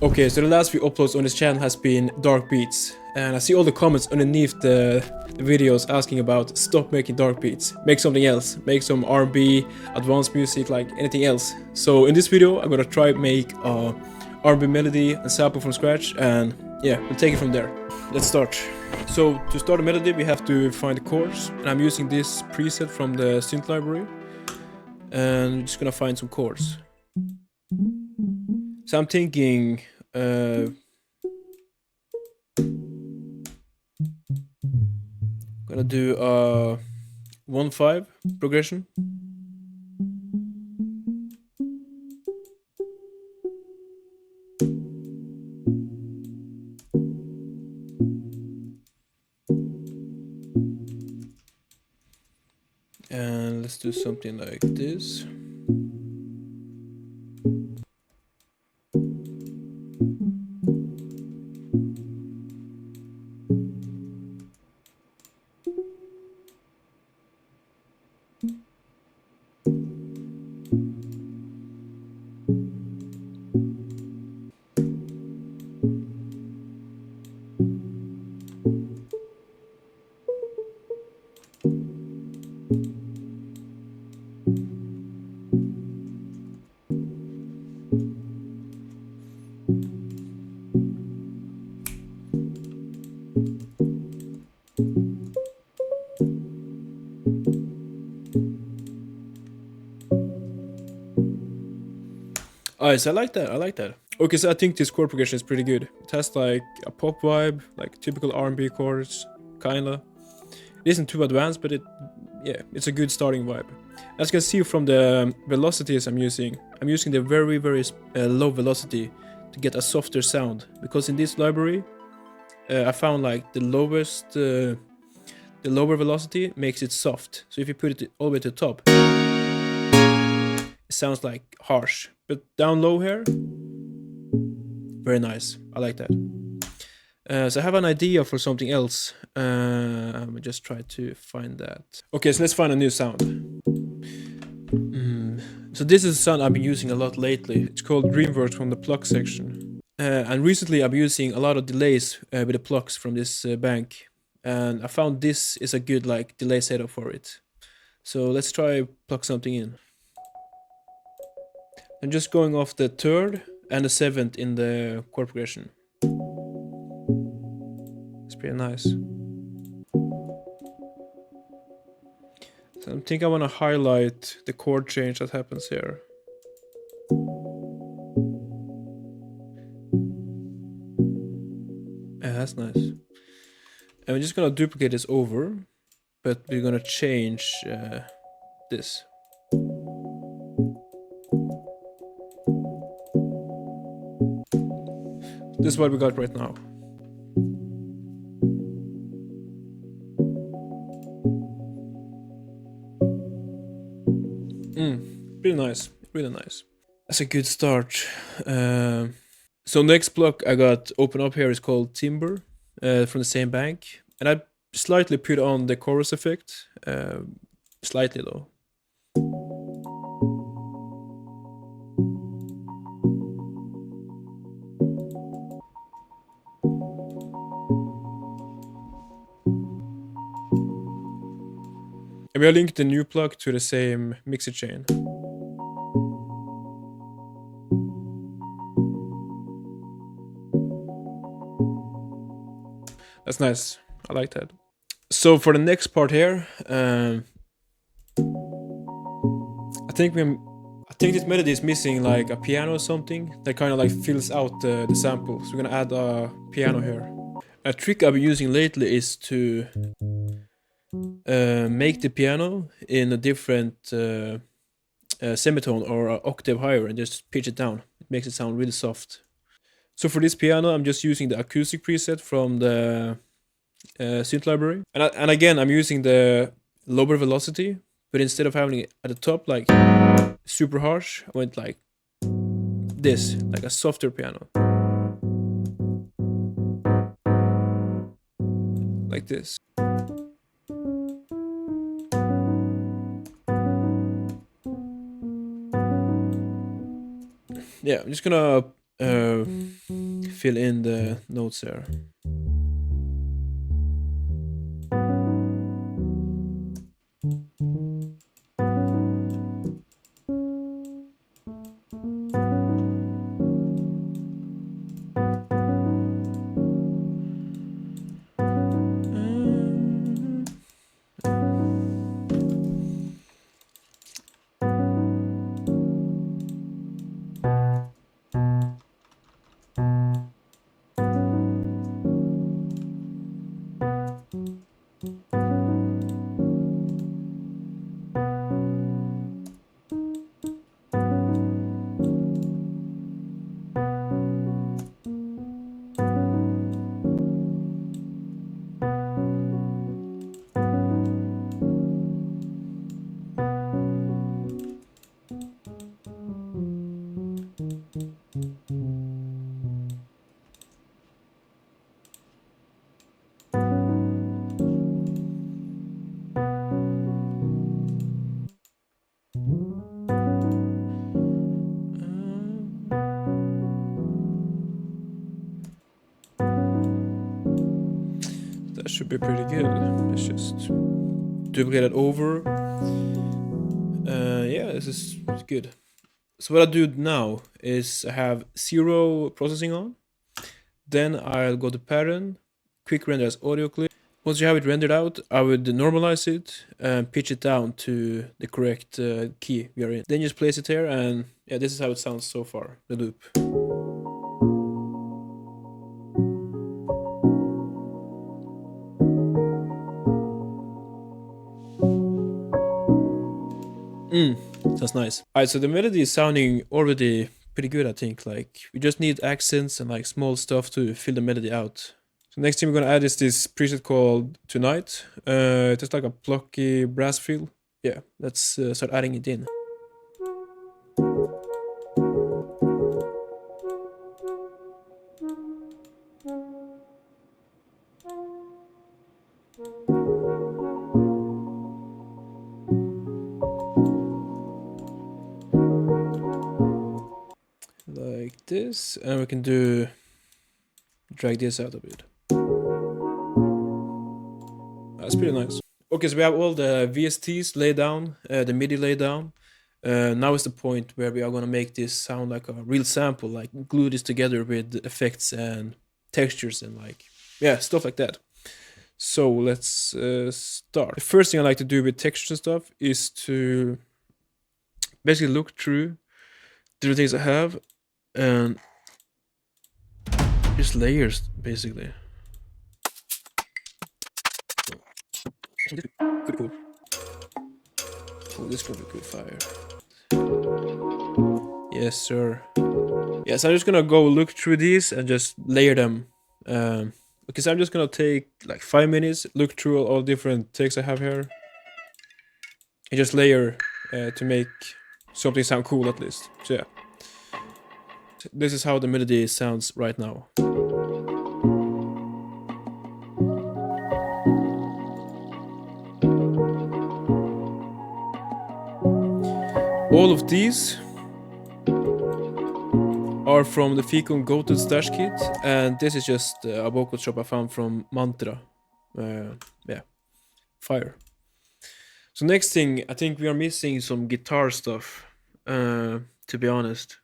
Okay, so the last few uploads on this channel has been dark beats, and I see all the comments underneath the videos asking about stop making dark beats, make something else, make some R&B, advanced music, like anything else. So in this video I'm gonna try make a R&B melody and sample from scratch, and yeah, we'll take it from there. Let's start. So to start a melody we have to find the chords, and I'm using this preset from the synth library, and I'm just gonna find some chords. So I'm thinking gonna do a 1/5 progression. And let's do something like this. Alright, so I like that, I like that. Okay, so I think this chord progression is pretty good. It has like a pop vibe, like typical R&B chords, kinda. It isn't too advanced, but it's a good starting vibe. As you can see from the velocities I'm using the very low velocity to get a softer sound. Because in this library, I found like the lower velocity makes it soft. So if you put it all the way to the top, it sounds like harsh. But down low here, very nice. I like that. So I have an idea for something else. Let me just try to find that. Okay, so let's find a new sound. So this is a sound I've been using a lot lately. It's called Dreamworks from the pluck section. And recently I've been using a lot of delays with the plucks from this bank. And I found this is a good like delay setup for it. So let's try pluck something in. I'm just going off the 3rd and the 7th in the chord progression. It's pretty nice. So I think I want to highlight the chord change that happens here. Yeah, that's nice. And we're just gonna duplicate this over, but we're gonna change this. This is what we got right now. Really nice, really nice. That's a good start. So next block I got open up here is called Timber from the same bank, and I slightly put on the chorus effect, slightly though. And we linked the new plug to the same mixer chain. That's nice. I like that. So for the next part here, I think this melody is missing like a piano or something that kind of like fills out the sample. So we're gonna add a piano here. A trick I've been using lately is to make the piano in a different semitone or an octave higher and just pitch it down. It makes it sound really soft. So for this piano, I'm just using the acoustic preset from the synth library. And again, I'm using the lower velocity, but instead of having it at the top like super harsh, I went like this, like a softer piano. Like this. Yeah, I'm just gonna uh, fill in the notes there. That should be pretty good. Let's just duplicate it over. Yeah, this is good. So what I do now is I have 0 processing on. Then I'll go to pattern, quick render as audio clip. Once you have it rendered out, I would normalize it and pitch it down to the correct key we are in. Then just place it here, and yeah, this is how it sounds so far, the loop. Sounds nice. Alright, so the melody is sounding already pretty good, I think. Like, we just need accents and like small stuff to fill the melody out. So next thing we're gonna add is this preset called Tonight. It's like a plucky brass feel. Yeah, let's start adding it in. Like this, and we can drag this out a bit. That's pretty nice. Okay, so we have all the VSTs laid down, the MIDI laid down. Now is the point where we are gonna make this sound like a real sample, like glue this together with effects and textures and like, yeah, stuff like that. So let's start. The first thing I like to do with textures and stuff is to basically look through the things I have and just layers, basically. Pretty cool. Oh, this could be good fire. Yes, sir. Yes, I'm just gonna go look through these and just layer them. Because I'm just gonna take like 5 minutes, look through all different takes I have here, and just layer to make something sound cool at least. So yeah, this is how the melody sounds right now. All of these are from the Fikon Goated Stash Kit, and this is just a vocal shop I found from Mantra. Yeah, fire. So next thing, I think we are missing some guitar stuff, to be honest.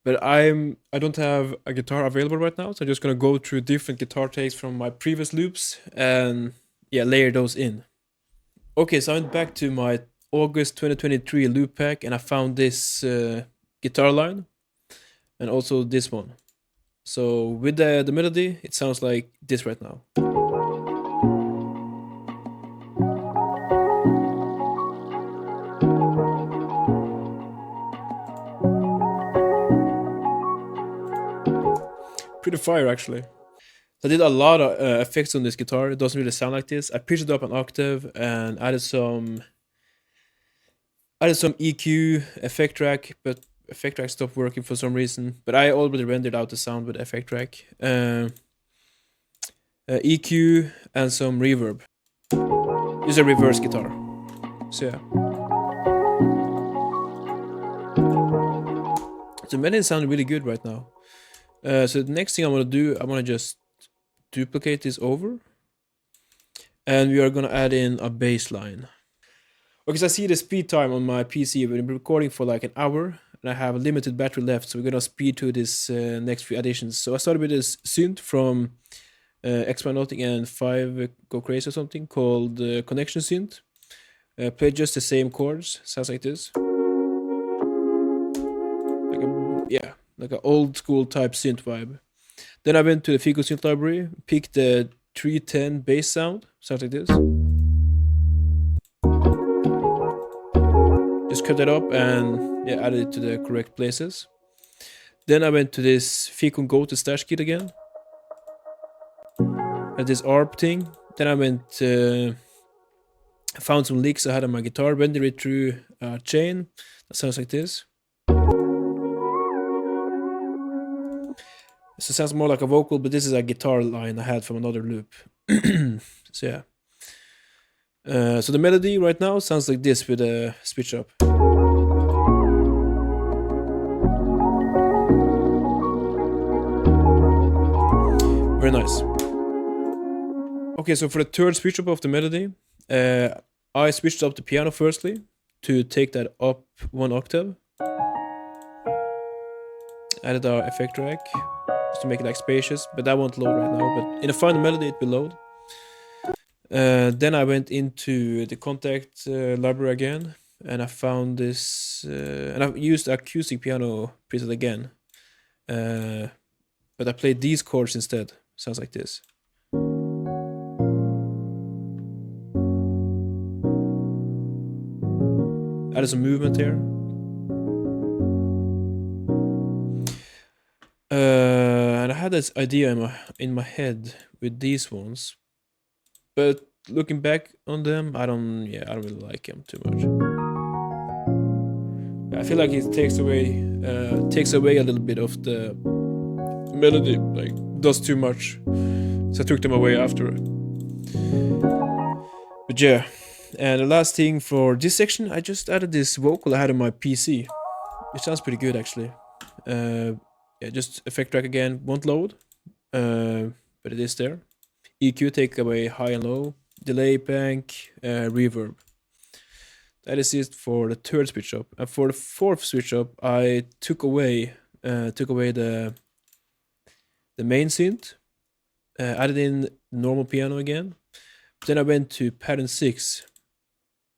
But I don't have a guitar available right now, so I'm just gonna go through different guitar takes from my previous loops and yeah, layer those in. Okay, so I went back to my August 2023 loop pack and I found this guitar line and also this one. So with the melody, it sounds like this right now. Pretty fire, actually. So I did a lot of effects on this guitar. It doesn't really sound like this. I pitched it up an octave and added some EQ, effect track, but effect track stopped working for some reason. But I already rendered out the sound with effect track, EQ, and some reverb. This is a reverse guitar. So yeah. So melody sound really good right now. So the next thing I'm gonna do, I'm gonna just duplicate this over, and we are gonna add in a bass line. Because I see the speed time on my PC. We've been recording for like an hour, and I have a limited battery left, so we're gonna speed to this next few additions. So I started with this synth from X-Nautic and 5 Go Crazy or something called Connection Synth. Played just the same chords. Sounds like this. Like an old school type synth vibe. Then I went to the Fikon synth library, picked the 310 bass sound. Sounds like this. Just cut that up and added it to the correct places. Then I went to this Fikon Go to Stash Kit again. Had this ARP thing. Then I went, found some licks I had on my guitar, rendered it through a chain. That sounds like this. So it sounds more like a vocal, but this is a guitar line I had from another loop. So yeah. So the melody right now sounds like this with a switch up. Very nice. Okay, so for the third switch up of the melody, I switched up the piano firstly to take that up 1 octave. Added our effect track just to make it like spacious, but that won't load right now. But in the final melody, it will load. Then I went into the Kontakt library again, and I found this, and I used acoustic piano preset again, but I played these chords instead. Sounds like this. Added some movement here. And I had this idea in my head with these ones, but looking back on them, I don't really like them too much. I feel like it takes away a little bit of the melody, like does too much. So I took them away after. But yeah, and the last thing for this section, I just added this vocal I had on my PC. It sounds pretty good actually. Just effect track again, won't load, but it is there. EQ, take away high and low, delay, bank, reverb. That is it for the third switch up. And for the fourth switch up, I took away the main synth, added in normal piano again. Then I went to pattern 6,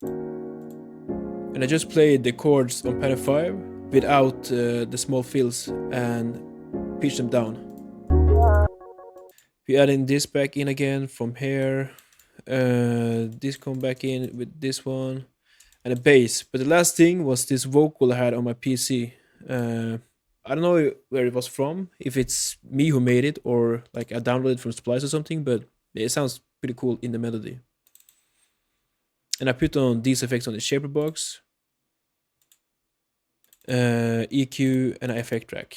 and I just played the chords on pattern 5 without the small fills and pitched them down. We add in this back in again from here. This come back in with this one and a bass. But the last thing was this vocal I had on my PC. I don't know where it was from, if it's me who made it or like I downloaded it from Splice or something, but it sounds pretty cool in the melody. And I put on these effects on the shaper box, EQ, and an effect track,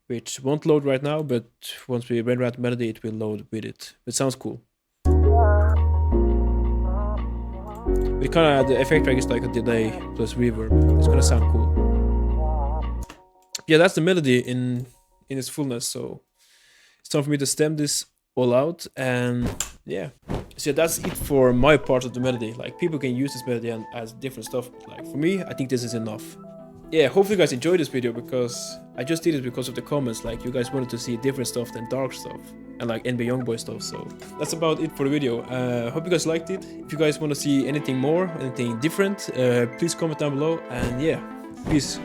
which won't load right now, but once we render out the melody, it will load with it. It sounds cool. We kind of, the effect track is like a delay plus reverb. It's gonna sound cool. Yeah, that's the melody in its fullness. So it's time for me to stem this all out, and yeah. So that's it for my part of the melody. Like, people can use this melody and as different stuff. Like, for me, I think this is enough. Yeah, hopefully you guys enjoyed this video, because I just did it because of the comments. Like, you guys wanted to see different stuff than dark stuff and like NBA Youngboy stuff. So that's about it for the video. Hope you guys liked it. If you guys want to see anything more, anything different, please comment down below. And yeah, peace.